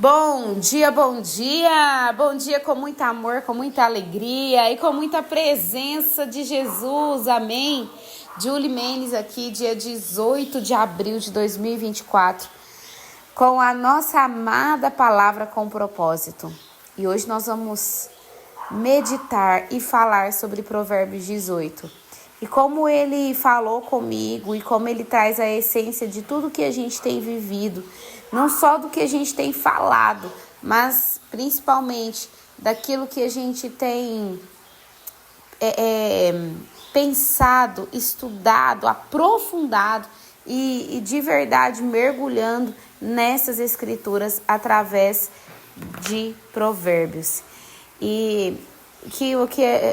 Bom dia, bom dia! Bom dia com muito amor, com muita alegria e com muita presença de Jesus, amém? Julie Menes aqui, dia 18 de abril de 2024, com a nossa amada palavra com propósito. E hoje nós vamos meditar e falar sobre Provérbios 18. E como ele falou comigo e como ele traz a essência de tudo que a gente tem vivido, não só do que a gente tem falado, mas principalmente daquilo que a gente tem pensado, estudado, aprofundado e de verdade mergulhando nessas escrituras através de Provérbios. E que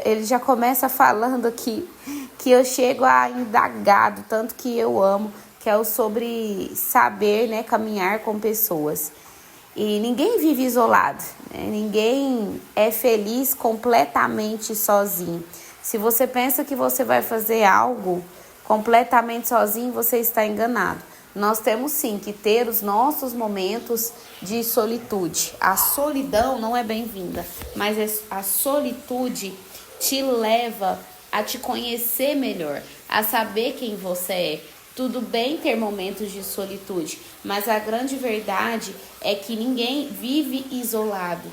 ele já começa falando aqui, que eu chego a indagar do tanto que eu amo, que é o sobre saber, né, caminhar com pessoas. E ninguém vive isolado, né? Ninguém é feliz completamente sozinho. Se você pensa que você vai fazer algo completamente sozinho, você está enganado. Nós temos sim que ter os nossos momentos de solitude. A solidão não é bem-vinda, mas a solitude te leva a te conhecer melhor, a saber quem você é. Tudo bem ter momentos de solitude, mas a grande verdade é que ninguém vive isolado.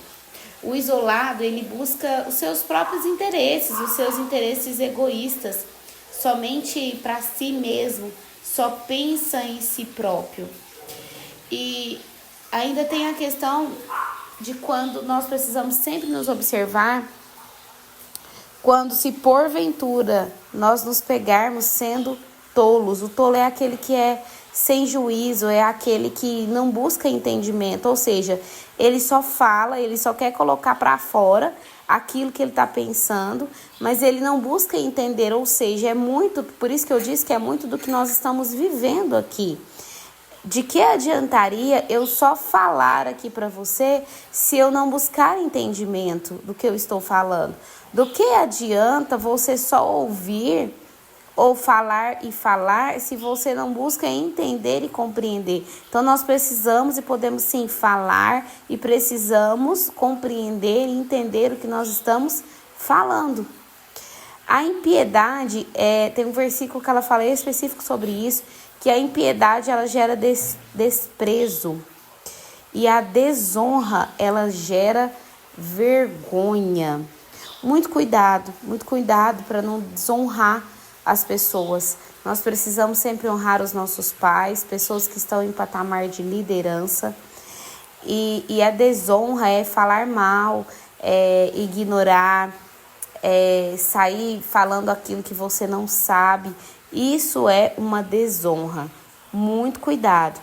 O isolado, ele busca os seus próprios interesses, os seus interesses egoístas, somente para si mesmo, só pensa em si próprio. E ainda tem a questão de quando nós precisamos sempre nos observar, quando se porventura nós nos pegarmos sendo tolos. O tolo é aquele que é sem juízo, é aquele que não busca entendimento, ou seja, ele só fala, ele só quer colocar para fora aquilo que ele está pensando, mas ele não busca entender, ou seja, é muito, por isso que eu disse que é muito do que nós estamos vivendo aqui. De que adiantaria eu só falar aqui para você se eu não buscar entendimento do que eu estou falando? Do que adianta você só ouvir ou falar e falar se você não busca entender e compreender? Então nós precisamos e podemos sim falar e precisamos compreender e entender o que nós estamos falando. A impiedade, tem um versículo que ela fala específico sobre isso, que a impiedade ela gera desprezo e a desonra ela gera vergonha. Muito cuidado para não desonrar as pessoas. Nós precisamos sempre honrar os nossos pais, pessoas que estão em patamar de liderança. E a desonra é falar mal, ignorar, sair falando aquilo que você não sabe. Isso é uma desonra. Muito cuidado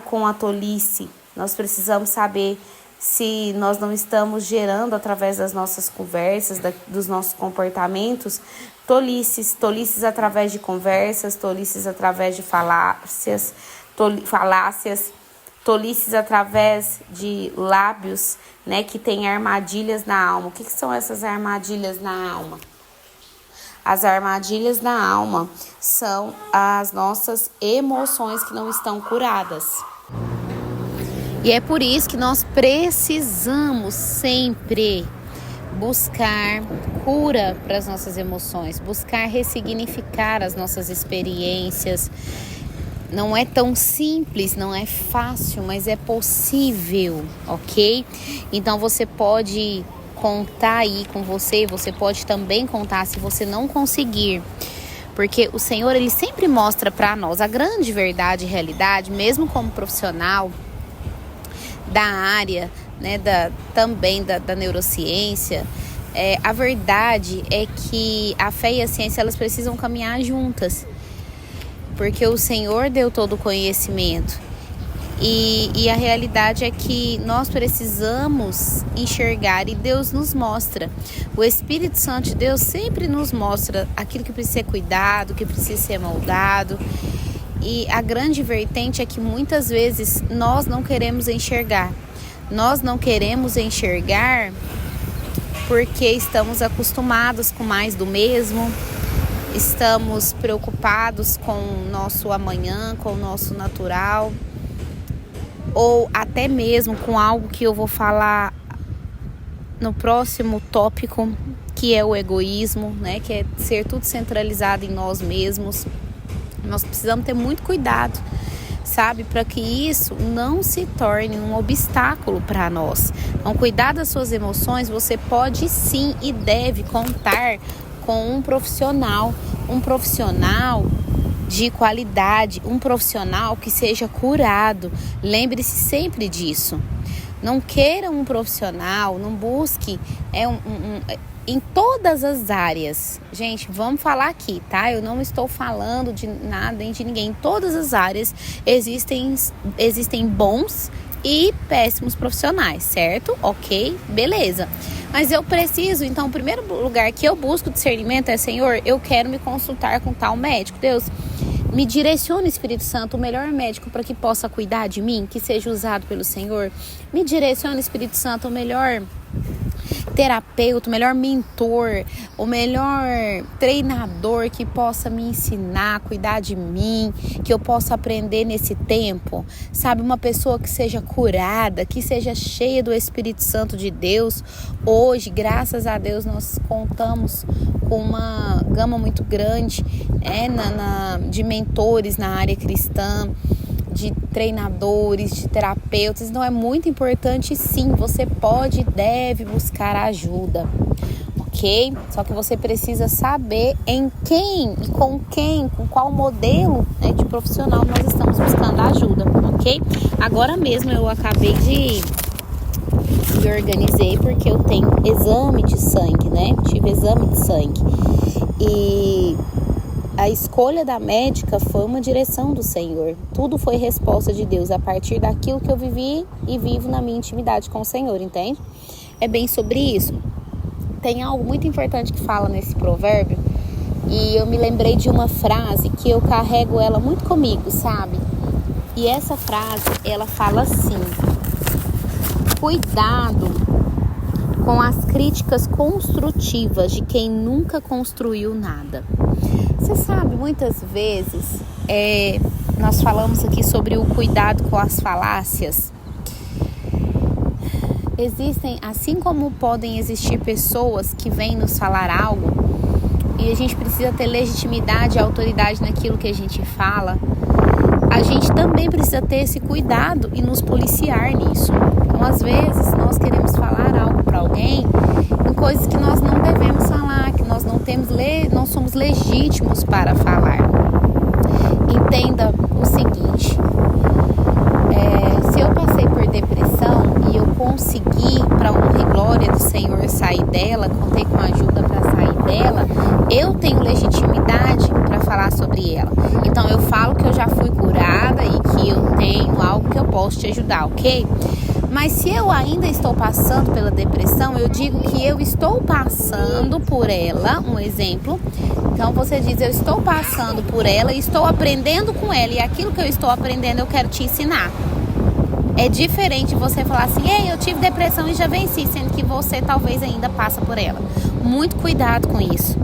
com a tolice. Nós precisamos saber se nós não estamos gerando através das nossas conversas, dos nossos comportamentos, tolices através de conversas, tolices através de falácias, tolices através de lábios, né, que tem armadilhas na alma. O que são essas armadilhas na alma? As armadilhas na alma são as nossas emoções que não estão curadas. E é por isso que nós precisamos sempre buscar cura para as nossas emoções, buscar ressignificar as nossas experiências. Não é tão simples, não é fácil, mas é possível, ok? Então você pode contar aí com você pode também contar se você não conseguir. Porque o Senhor, ele sempre mostra para nós a grande verdade e realidade, mesmo como profissional da área, né, também da neurociência. A verdade é que a fé e a ciência, elas precisam caminhar juntas. Porque o Senhor deu todo o conhecimento. E a realidade é que nós precisamos enxergar e Deus nos mostra. O Espírito Santo de Deus sempre nos mostra aquilo que precisa ser cuidado, que precisa ser moldado. E a grande vertente é que muitas vezes nós não queremos enxergar. Nós não queremos enxergar porque estamos acostumados com mais do mesmo. Estamos preocupados com o nosso amanhã, com o nosso natural. ou até mesmo com algo que eu vou falar no próximo tópico, que é o egoísmo, né? Que é ser tudo centralizado em nós mesmos. Nós precisamos ter muito cuidado, sabe? Para que isso não se torne um obstáculo para nós. Então, cuidar das suas emoções, você pode sim e deve contar com um profissional de qualidade, um profissional que seja curado. Lembre-se sempre disso. Não queira um profissional, não busque em todas as áreas. Gente, vamos falar aqui, tá? Eu não estou falando de nada nem de ninguém. Em todas as áreas existem bons e péssimos profissionais, certo? Ok, beleza. Mas eu preciso, então, o primeiro lugar que eu busco discernimento é: Senhor, eu quero me consultar com tal médico. Deus, me direcione, Espírito Santo, o melhor médico para que possa cuidar de mim, que seja usado pelo Senhor. Me direcione, Espírito Santo, o melhor terapeuta, o melhor mentor, o melhor treinador que possa me ensinar, cuidar de mim, que eu possa aprender nesse tempo, sabe? Uma pessoa que seja curada, que seja cheia do Espírito Santo de Deus. Hoje, graças a Deus, nós contamos com uma gama muito grande de mentores na área cristã, de treinadores, de terapeutas. Então é muito importante, sim, você pode e deve buscar ajuda, ok? Só que você precisa saber em quem, com qual modelo, né, de profissional nós estamos buscando ajuda, ok? Agora mesmo eu acabei de me organizei porque eu tenho exame de sangue, né? Tive exame de sangue e a escolha da médica foi uma direção do Senhor. Tudo foi resposta de Deus a partir daquilo que eu vivi e vivo na minha intimidade com o Senhor, entende? É bem sobre isso. Tem algo muito importante que fala nesse provérbio e eu me lembrei de uma frase que eu carrego ela muito comigo, sabe? E essa frase, ela fala assim: cuidado com as críticas construtivas de quem nunca construiu nada. Você sabe, muitas vezes nós falamos aqui sobre o cuidado com as falácias. Existem, assim como podem existir pessoas que vêm nos falar algo e a gente precisa ter legitimidade e autoridade naquilo que a gente fala, a gente também precisa ter esse cuidado e nos policiar nisso. Então, às vezes, nós queremos falar algo para alguém em coisas que nós não devemos falar, que nós não somos legítimos para falar. Entenda o seguinte: se eu passei por depressão e eu consegui, para honra e glória do Senhor, sair dela, contei com ajuda para sair dela, eu tenho legitimidade para falar sobre ela. Então eu falo que eu já fui curada e que eu tenho algo que eu posso te ajudar, ok? Mas se eu ainda estou passando pela depressão, eu digo que eu estou passando por ela, um exemplo. Então você diz: eu estou passando por ela e estou aprendendo com ela, e aquilo que eu estou aprendendo eu quero te ensinar. É diferente você falar assim: ei, eu tive depressão e já venci, sendo que você talvez ainda passa por ela. Muito cuidado com isso.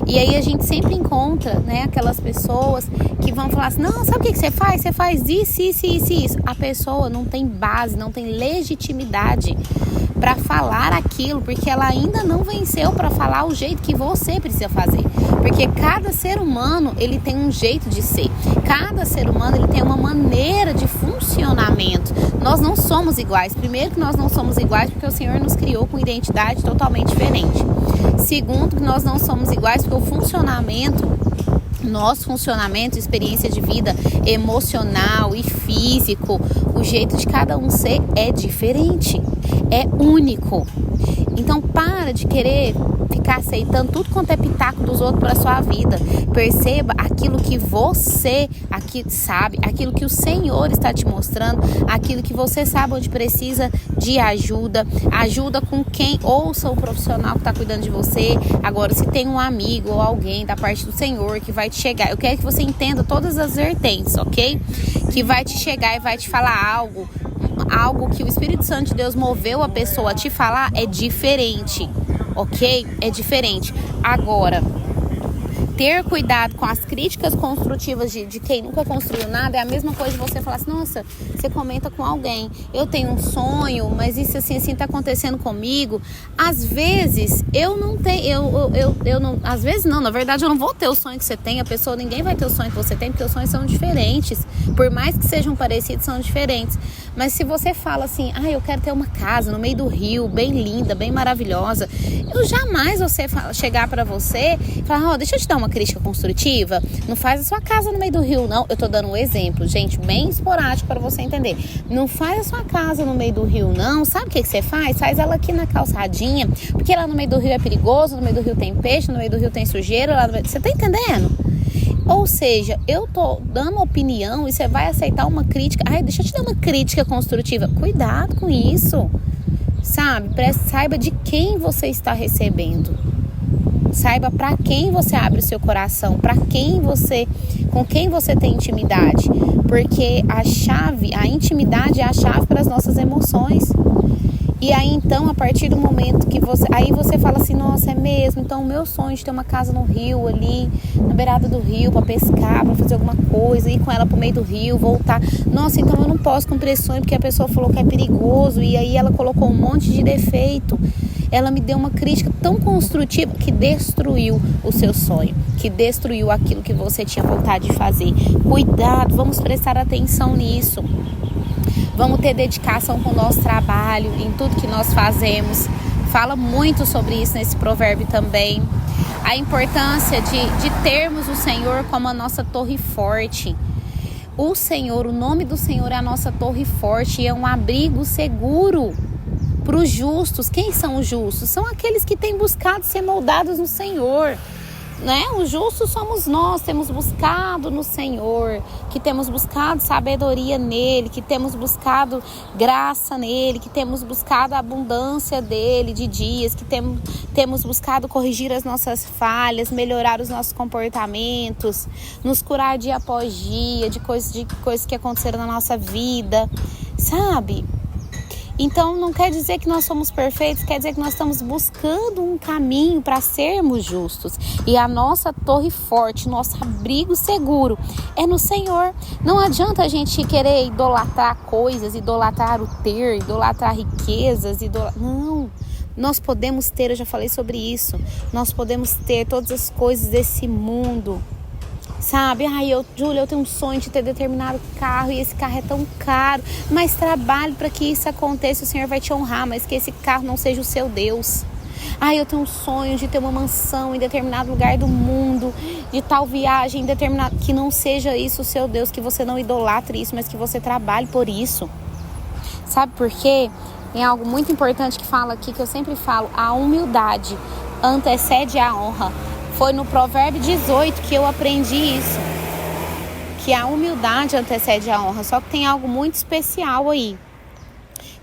E aí a gente sempre encontra, né, aquelas pessoas que vão falar assim: não, sabe o que você faz? Você faz isso. A pessoa não tem base, não tem legitimidade para falar aquilo, porque ela ainda não venceu para falar o jeito que você precisa fazer. Porque cada ser humano, ele tem um jeito de ser. Cada ser humano, ele tem uma maneira de funcionamento. Nós não somos iguais. Primeiro, que nós não somos iguais porque o Senhor nos criou com identidade totalmente diferente. Segundo, que nós não somos iguais porque nosso funcionamento, experiência de vida emocional e físico, o jeito de cada um ser é diferente, é único. Então para de querer ficar aceitando tudo quanto é pitaco dos outros para a sua vida. Perceba aquilo que você sabe, aquilo que o Senhor está te mostrando, aquilo que você sabe onde precisa de ajuda com quem, ouça o profissional que está cuidando de você. Agora, se tem um amigo ou alguém da parte do Senhor que vai te chegar, eu quero que você entenda todas as vertentes, ok? Que vai te chegar e vai te falar algo que o Espírito Santo de Deus moveu a pessoa a te falar, é diferente, ok? É diferente. Agora, Ter cuidado com as críticas construtivas de quem nunca construiu nada é a mesma coisa de você falar assim, nossa, você comenta com alguém, eu tenho um sonho, mas isso assim tá acontecendo comigo. Às vezes, eu não tenho, eu não, às vezes não, na verdade eu não vou ter o sonho que você tem, ninguém vai ter o sonho que você tem, porque os sonhos são diferentes, por mais que sejam parecidos, são diferentes. Mas se você fala assim, eu quero ter uma casa no meio do rio, bem linda, bem maravilhosa, eu jamais vou chegar pra você e falar, deixa eu te dar uma crítica construtiva, não faz a sua casa no meio do rio, não. Eu tô dando um exemplo, gente, bem esporádico para você entender. Não faz a sua casa no meio do rio, não. Sabe o que você faz? Faz ela aqui na calçadinha, porque lá no meio do rio é perigoso, no meio do rio tem peixe, no meio do rio tem sujeira, você tá entendendo? Ou seja, eu tô dando opinião e você vai aceitar uma crítica. Deixa eu te dar uma crítica construtiva. Cuidado com isso, sabe? Saiba de quem você está recebendo. Saiba para quem você abre o seu coração, com quem você tem intimidade, porque a intimidade é a chave para as nossas emoções. E aí então, a partir do momento que você fala assim, nossa, é mesmo, então o meu sonho de ter uma casa no rio ali, na beirada do rio, para pescar, para fazer alguma coisa, ir com ela pro meio do rio, voltar. Nossa, então eu não posso cumprir esse sonho porque a pessoa falou que é perigoso e aí ela colocou um monte de defeito. Ela me deu uma crítica tão construtiva que destruiu o seu sonho, que destruiu aquilo que você tinha vontade de fazer. Cuidado, vamos prestar atenção nisso. Vamos ter dedicação com o nosso trabalho, em tudo que nós fazemos. Fala muito sobre isso nesse provérbio também. A importância de termos o Senhor como a nossa torre forte. O Senhor, o nome do Senhor é a nossa torre forte e é um abrigo seguro para os justos. Quem são os justos? São aqueles que têm buscado ser moldados no Senhor. Os justos somos nós, temos buscado no Senhor, que temos buscado sabedoria nele, que temos buscado graça nele, que temos buscado a abundância dele de dias, que temos buscado corrigir as nossas falhas, melhorar os nossos comportamentos, nos curar dia após dia de coisas que aconteceram na nossa vida, sabe? Então não quer dizer que nós somos perfeitos, quer dizer que nós estamos buscando um caminho para sermos justos. E a nossa torre forte, nosso abrigo seguro é no Senhor. Não adianta a gente querer idolatrar coisas, idolatrar o ter, idolatrar riquezas, não. Nós podemos ter, eu já falei sobre isso, nós podemos ter todas as coisas desse mundo. Sabe, Júlia, eu tenho um sonho de ter determinado carro e esse carro é tão caro, mas trabalhe para que isso aconteça, o Senhor vai te honrar, mas que esse carro não seja o seu Deus. Eu tenho um sonho de ter uma mansão em determinado lugar do mundo, de tal viagem em determinado, que não seja isso o seu Deus, que você não idolatre isso, mas que você trabalhe por isso. Sabe por quê? Tem algo muito importante que fala aqui, que eu sempre falo, a humildade antecede a honra. Foi no Provérbio 18 que eu aprendi isso, que a humildade antecede a honra, só que tem algo muito especial aí.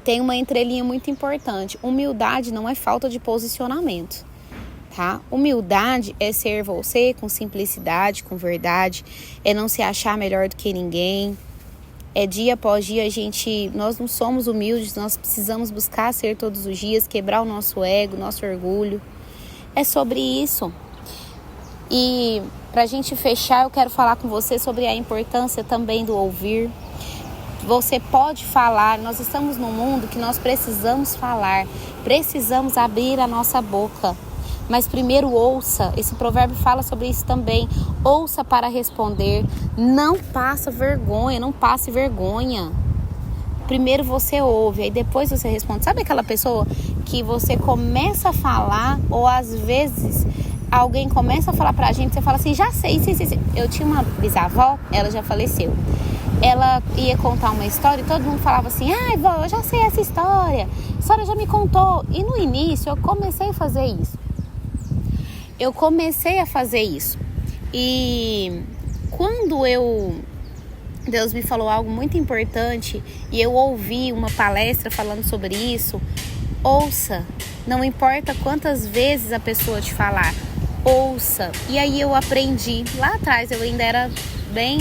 Tem uma entrelinha muito importante. Humildade não é falta de posicionamento, tá? Humildade é ser você com simplicidade, com verdade, é não se achar melhor do que ninguém. É dia após dia nós não somos humildes, nós precisamos buscar ser todos os dias, quebrar o nosso ego, nosso orgulho. É sobre isso. E pra gente fechar, eu quero falar com você sobre a importância também do ouvir. Você pode falar, nós estamos num mundo que nós precisamos falar, precisamos abrir a nossa boca. Mas primeiro ouça, esse provérbio fala sobre isso também. Ouça para responder, não passe vergonha. Primeiro você ouve, aí depois você responde. Sabe aquela pessoa que você começa a falar, ou às vezes alguém começa a falar pra gente, você fala assim, já sei. Eu tinha uma bisavó, ela já faleceu. Ela ia contar uma história e todo mundo falava assim, vó, eu já sei essa história, a senhora já me contou. E no início eu comecei a fazer isso. E quando Deus me falou algo muito importante e eu ouvi uma palestra falando sobre isso, ouça, não importa quantas vezes a pessoa te falar, ouça. E aí eu aprendi, lá atrás eu ainda era bem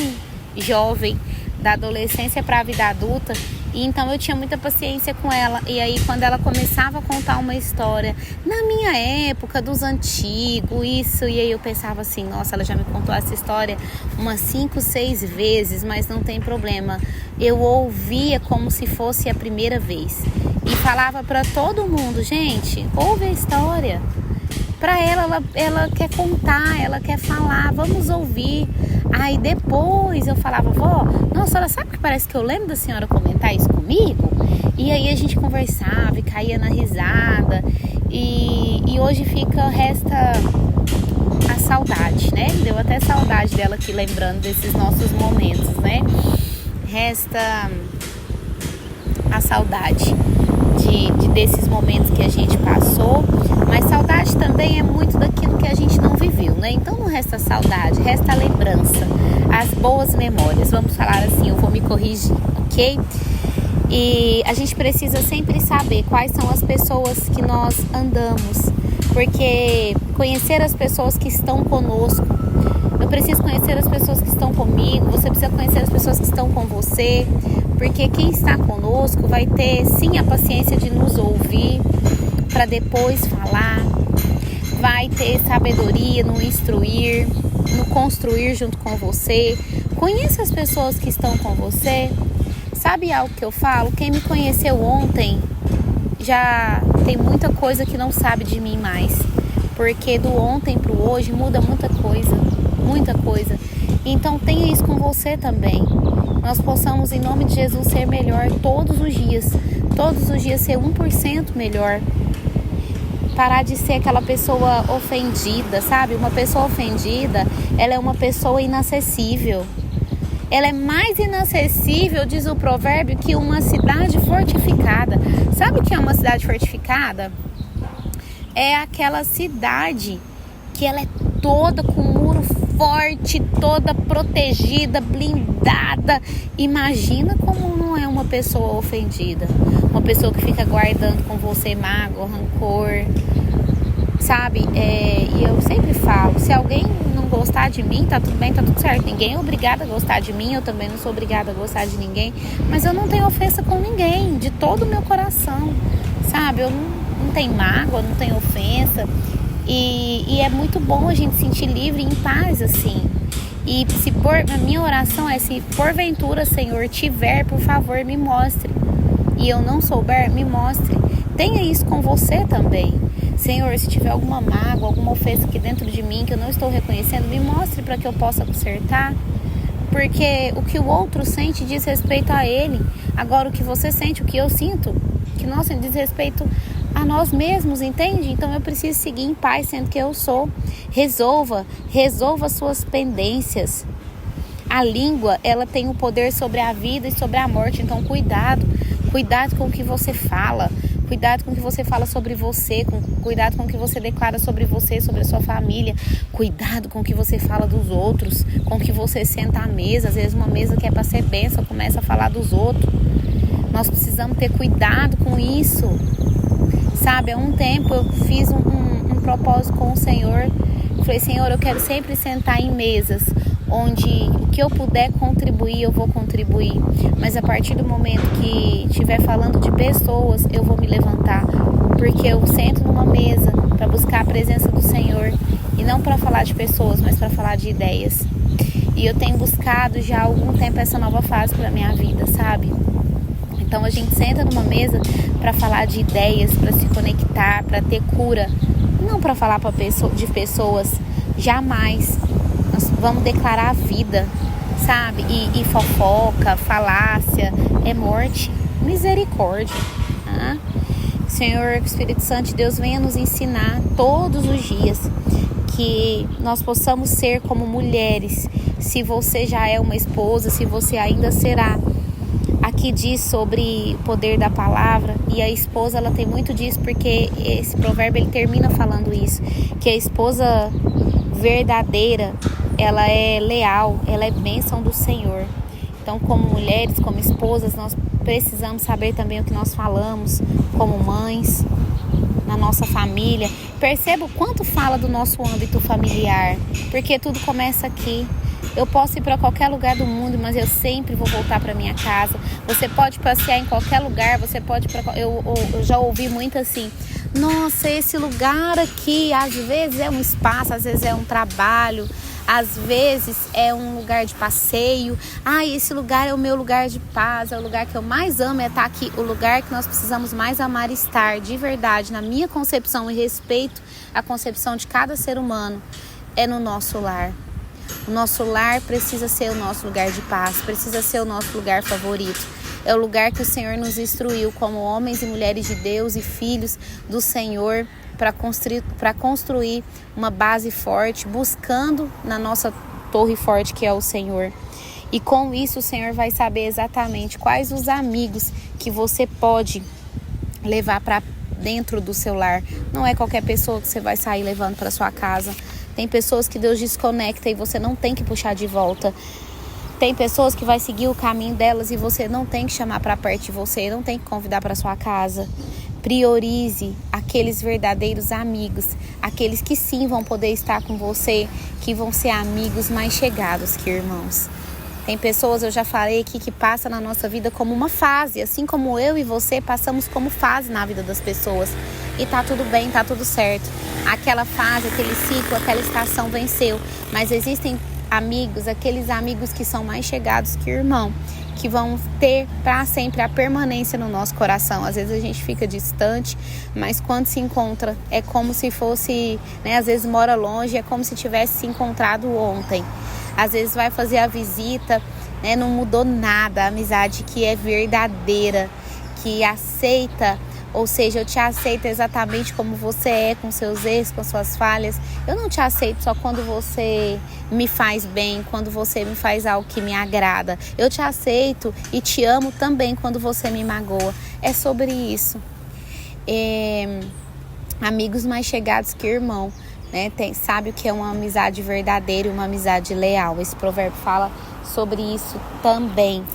jovem, da adolescência para a vida adulta, E então eu tinha muita paciência com ela. E aí quando ela começava a contar uma história, na minha época, dos antigos, isso. E aí eu pensava assim, nossa, ela já me contou essa história umas 5, 6 vezes, mas não tem problema. Eu ouvia como se fosse a primeira vez. E falava para todo mundo, gente, ouve a história. Para ela quer contar, ela quer falar, vamos ouvir. Aí depois eu falava, vó, nossa, ela sabe que parece que eu lembro da senhora comentar isso comigo? E aí a gente conversava e caía na risada. E hoje resta a saudade, né? Deu até saudade dela aqui lembrando desses nossos momentos, né? Resta a saudade desses momentos que a gente passou, mas saudade também é muito daquilo que a gente não viveu, né? Então não resta saudade, resta a lembrança, as boas memórias, vamos falar assim, eu vou me corrigir, ok? E a gente precisa sempre saber quais são as pessoas que nós andamos, porque conhecer as pessoas que estão conosco, eu preciso conhecer as pessoas que estão comigo, você precisa conhecer as pessoas que estão com você, porque quem está conosco vai ter sim a paciência de nos ouvir para depois falar, vai ter sabedoria no instruir, no construir junto com você. Conheça as pessoas que estão com você. Sabe algo que eu falo? Quem me conheceu ontem já tem muita coisa que não sabe de mim mais, porque do ontem para o hoje muda muita coisa, muita coisa. Então tenha isso com você também. Nós possamos, em nome de Jesus, ser melhor todos os dias ser 1% melhor. Parar de ser aquela pessoa ofendida, sabe? Uma pessoa ofendida, ela é uma pessoa inacessível. Ela é mais inacessível, diz o provérbio, que uma cidade fortificada. Sabe o que é uma cidade fortificada? É aquela cidade que ela é toda com muro forte, toda protegida, blindada. Imagina como não é uma pessoa ofendida. Uma pessoa que fica guardando com você mágoa, rancor, sabe? E eu sempre falo, se alguém não gostar de mim, tá tudo bem, tá tudo certo. Ninguém é obrigado a gostar de mim, eu também não sou obrigada a gostar de ninguém. Mas eu não tenho ofensa com ninguém, de todo o meu coração, sabe? Eu não tenho mágoa, não tenho ofensa. E é muito bom a gente se sentir livre e em paz, assim. E a minha oração é, se porventura, Senhor, tiver, por favor, me mostre. E eu não souber, me mostre. Tenha isso com você também. Senhor, se tiver alguma mágoa, alguma ofensa aqui dentro de mim que eu não estou reconhecendo, me mostre para que eu possa consertar. Porque o que o outro sente diz respeito a ele. Agora, o que você sente, o que eu sinto, que nós diz respeito a nós mesmos, entende? Então eu preciso seguir em paz, sendo que eu sou. Resolva suas pendências. A língua, ela tem o poder sobre a vida e sobre a morte. Então cuidado com o que você fala. Cuidado com o que você fala sobre você. Cuidado com o que você declara sobre você, sobre a sua família. Cuidado com o que você fala dos outros. Com o que você senta à mesa. Às vezes uma mesa que é para ser bênção começa a falar dos outros. Nós precisamos ter cuidado com isso. Sabe, há um tempo eu fiz um propósito com o Senhor. Falei, Senhor, eu quero sempre sentar em mesas onde o que eu puder contribuir, eu vou contribuir. Mas a partir do momento que estiver falando de pessoas, eu vou me levantar. Porque eu sento numa mesa para buscar a presença do Senhor. E não para falar de pessoas, mas para falar de ideias. E eu tenho buscado já há algum tempo essa nova fase para a minha vida, sabe? Então a gente senta numa mesa para falar de ideias, para se conectar, para ter cura. Não para falar de pessoas, jamais. Nós vamos declarar a vida, sabe? E fofoca, falácia, é morte, misericórdia. Tá? Senhor, que o Espírito Santo de Deus venha nos ensinar todos os dias que nós possamos ser como mulheres. Se você já é uma esposa, se você ainda será. Aqui diz sobre o poder da palavra, e a esposa, ela tem muito disso, porque esse provérbio ele termina falando isso, que a esposa verdadeira, ela é leal, ela é bênção do Senhor. Então, como mulheres, como esposas, nós precisamos saber também o que nós falamos, como mães, na nossa família. Perceba o quanto fala do nosso âmbito familiar, porque tudo começa aqui. Eu posso ir para qualquer lugar do mundo, mas eu sempre vou voltar para minha casa. Você pode passear em qualquer lugar, você pode eu já ouvi muito assim: nossa, esse lugar aqui, às vezes é um espaço, às vezes é um trabalho, às vezes é um lugar de passeio. Esse lugar é o meu lugar de paz, é o lugar que eu mais amo, é estar aqui. O lugar que nós precisamos mais amar e estar, de verdade, na minha concepção e respeito à concepção de cada ser humano, é no nosso lar. O nosso lar precisa ser o nosso lugar de paz, precisa ser o nosso lugar favorito. É o lugar que o Senhor nos instruiu como homens e mulheres de Deus e filhos do Senhor para construir uma base forte, buscando na nossa torre forte que é o Senhor. E com isso o Senhor vai saber exatamente quais os amigos que você pode levar para dentro do seu lar. Não é qualquer pessoa que você vai sair levando para sua casa. Tem pessoas que Deus desconecta e você não tem que puxar de volta. Tem pessoas que vai seguir o caminho delas e você não tem que chamar para perto de você, não tem que convidar para sua casa. Priorize aqueles verdadeiros amigos, aqueles que sim vão poder estar com você, que vão ser amigos mais chegados que irmãos. Tem pessoas, eu já falei aqui, que passam na nossa vida como uma fase, assim como eu e você passamos como fase na vida das pessoas. E tá tudo bem, tá tudo certo. Aquela fase, aquele ciclo, aquela estação venceu. Mas existem amigos, aqueles amigos que são mais chegados que irmão, que vão ter para sempre a permanência no nosso coração. Às vezes a gente fica distante, mas quando se encontra é como se fosse, às vezes mora longe, é como se tivesse se encontrado ontem. Às vezes vai fazer a visita, não mudou nada. A amizade que é verdadeira, que aceita, ou seja, eu te aceito exatamente como você é, com seus erros, com suas falhas. Eu não te aceito só quando você me faz bem, quando você me faz algo que me agrada. Eu te aceito e te amo também quando você me magoa. É sobre isso. Amigos mais chegados que irmão, sabe o que é uma amizade verdadeira e uma amizade leal. Esse provérbio fala sobre isso também.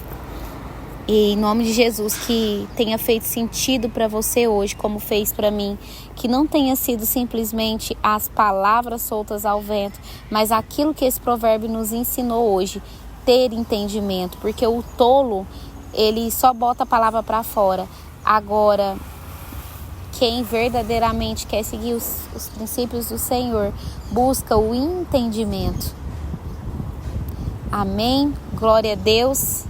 E em nome de Jesus, que tenha feito sentido para você hoje, como fez para mim. Que não tenha sido simplesmente as palavras soltas ao vento, mas aquilo que esse provérbio nos ensinou hoje. Ter entendimento, porque o tolo, ele só bota a palavra para fora. Agora, quem verdadeiramente quer seguir os princípios do Senhor, busca o entendimento. Amém? Glória a Deus.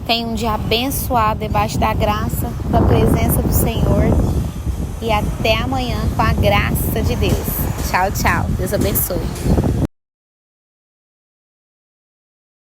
Tenha um dia abençoado debaixo da graça, da presença do Senhor. E até amanhã com a graça de Deus. Tchau, tchau. Deus abençoe.